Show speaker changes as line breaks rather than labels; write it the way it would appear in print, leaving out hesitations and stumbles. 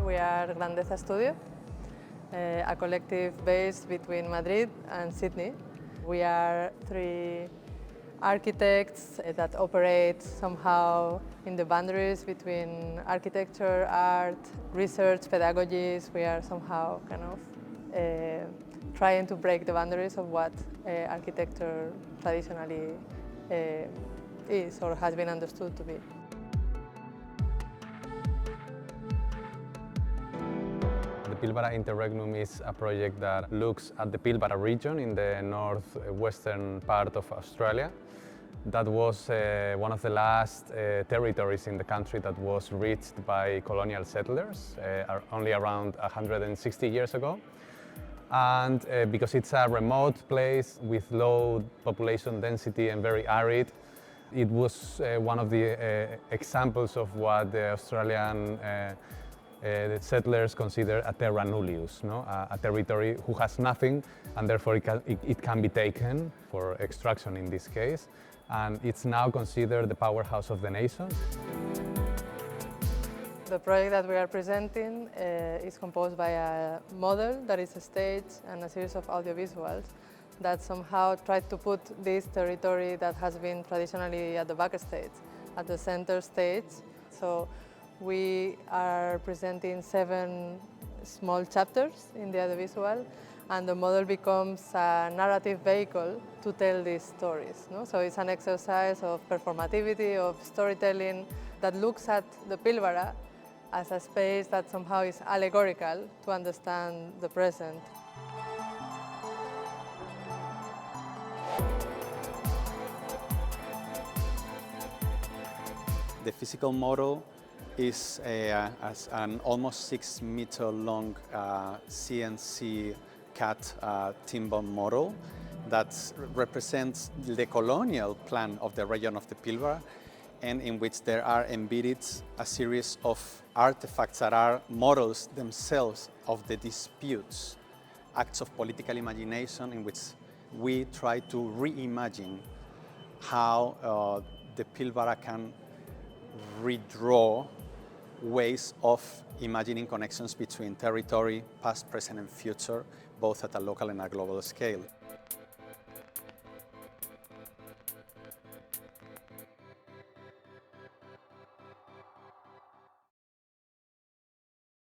we are Grandeza Studio, a collective based between Madrid and Sydney. We are 3 architects that operate somehow in the boundaries between architecture, art, research, pedagogies. We are somehow kind of trying to break the boundaries of what architecture traditionally is or has been understood to be.
The Pilbara Interregnum is a project that looks at the Pilbara region in the northwestern part of Australia. That was one of the last territories in the country that was reached by colonial settlers only around 160 years ago. And because it's a remote place with low population density and very arid, it was one of the examples of what the Australian the settlers consider a terra nullius, no? A territory who has nothing, and therefore it can be taken for extraction in this case. And it's now considered the powerhouse of the nation.
The project that we are presenting is composed by a model that is a stage and a series of audiovisuals that somehow try to put this territory that has been traditionally at the backstage, at the center stage. So we are presenting 7 small chapters in the audiovisual, and the model becomes a narrative vehicle to tell these stories. No? So it's an exercise of performativity, of storytelling that looks at the Pilbara as a space that somehow is allegorical to understand the present.
The physical model is as an almost 6-meter long CNC cut timber model that represents the colonial plan of the region of the Pilbara, and in which there are embedded a series of artifacts that are models themselves of the disputes, acts of political imagination in which we try to reimagine how the Pilbara can redraw ways of imagining connections between territory, past, present and future, both at a local and a global scale.